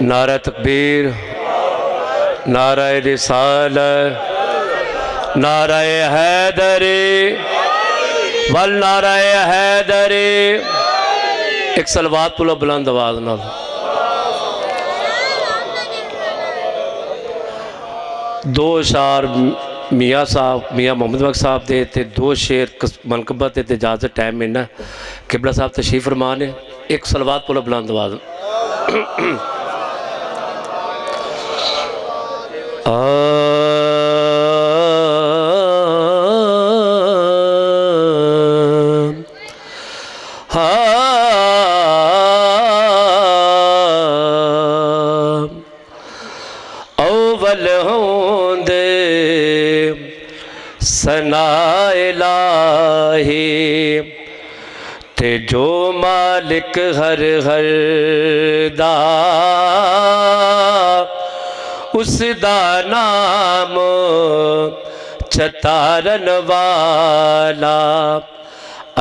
नारा तकबीर, नारा रिसालत, नारा हैदरी वल नारा हैदरी। एक सलवात पुलो बुलंद आवाज नाल। दो शार मियाँ साहब मियाँ मोहम्मद बख्श साहब दे ते दो शेर मनकबत ते इजाजत टाइम मिलना। किबला साहब तशरीफ फरमा ने। एक सलवात पुलो बुलंद आवाज। अव्वल होंदे सनाए इलाही ते जो मालिक हर हर दा उसदा नाम चतारन वाला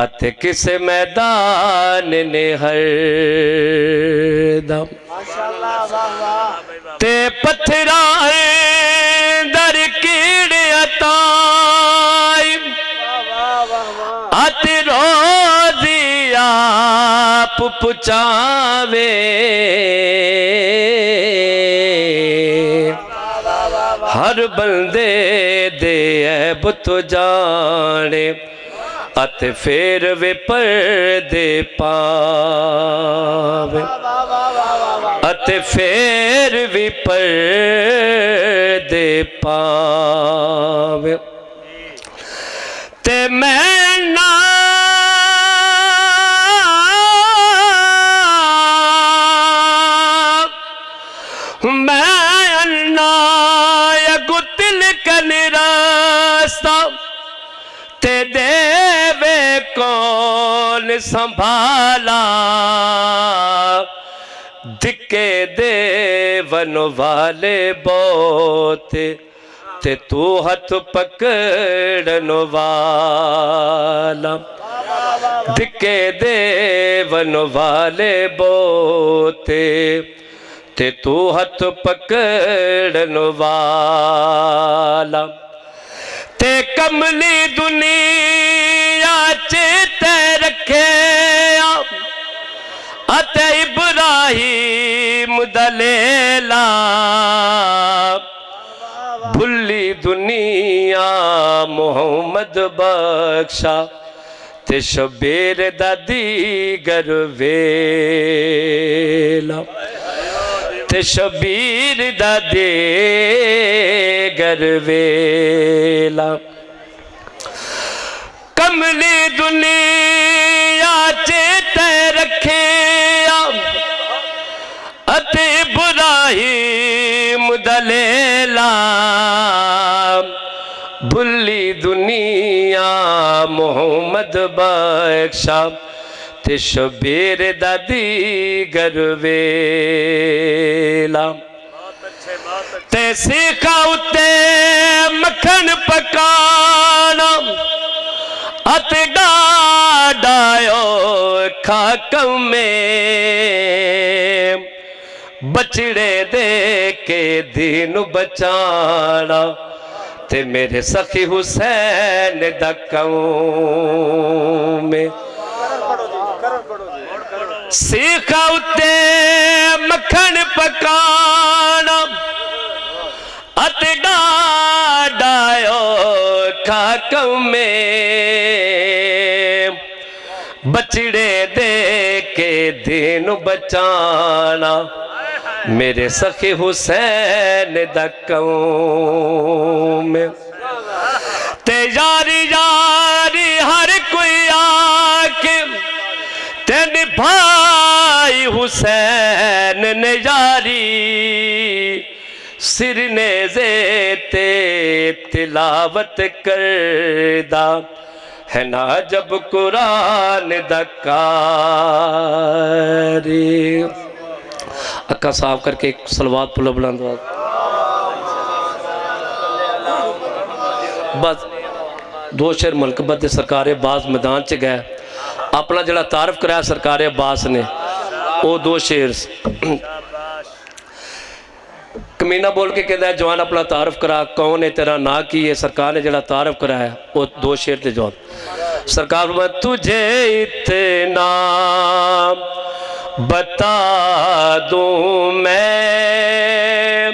अते किस मैदान ने हर दम ते पत्थरा दर कीड़े अताई अते रोजी आप पुचावे हर बंदे दे ऐब तो जाने अते फिर वे पर्दे पावे अते फिर भी पर्दे पावे ते मैं ना ते देवे कौन संभाला दिके देवन वाले बोते ते तू हाथ पकड़न वाला दिके देवन वाले बोते ते तू हाथ पकड़न वाला ते कमली दुनिया चेते रखे अते इब्राहिम दलेला भुली दुनिया मोहम्मद बख्शा ते शबीर दादी गरवेला ते शबीर दादे गरवेला कमली दुनिया चेते रखे अते इब्राहिम दलेला भुली दुनिया मोहम्मद बख्शा ते शबीर दादी गरवेला ते सीखा उते मक्खन पकाना अते डायो खाक में बचड़े दे के दीन बचाना ते मेरे सखी हुसैन दकऊं में सीखा उते मक्खन पकाना अते डायो खाक में बचड़े दे के दीन बचाना मेरे सखी हुसैन दकऊं में ते यारी यारी हर कोई आके तेन भाई हुसैन ने यारी सिर ने जेते तिलावत करदा है ना जब कुरान दकारी। अक्का साफ करके एक सलवात पुला बुलंद बस दो शेर मुल्कबत सरकार अब्बास मैदान च गए अपना जड़ा तारफ कराया सरकार अब्बास ने वो दो शेर कमीना बोल के कहता है जवान अपना तारफ करा, कौन है तेरा ना की है, सरकार ने जरा तारफ कराया वो दो शेर थे जवान। सरकार में तुझे इतना बता दूं मैं,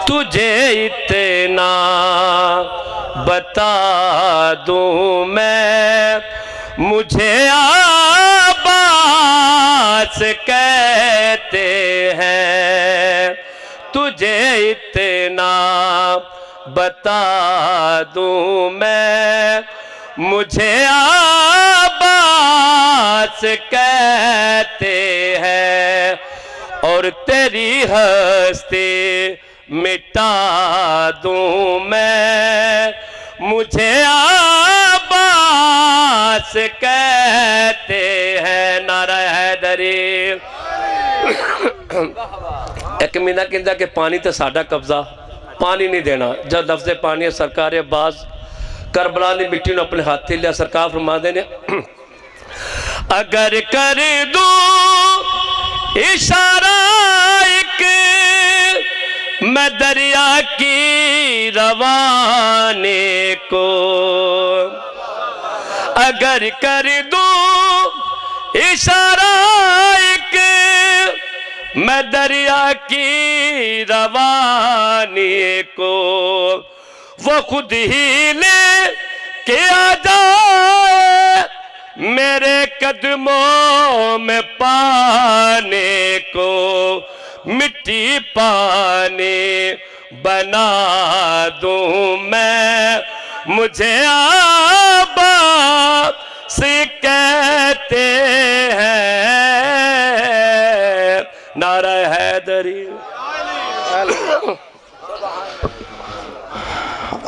तुझे इतना बता दूं मैं, मुझे आबास कहते हैं, तुझे इतना बता दूं मैं, मुझे आबास कहते हैं, और तेरी हस्ती मिटा दूं मैं, मुझे आबास कहते हैं। नारा हैदरी। एक मीना कहता कि पानी तो साडा कब्जा, पानी नहीं देना। जब लफ्ज़ पानी है सरकार अब्बास करबला ने मिट्टी ने अपने हाथ लिया। सरकार फरमाते ने अगर कर दो इशारा एक मैं दरिया की रवाने को, अगर कर दो इशारा एक मैं दरिया की रवानी को, वो खुद ही ले के आ जाए मेरे कदमों में पाने को, मिट्टी पानी बना दूं मैं, मुझे आबास कहते हैं। नारा हैदरी।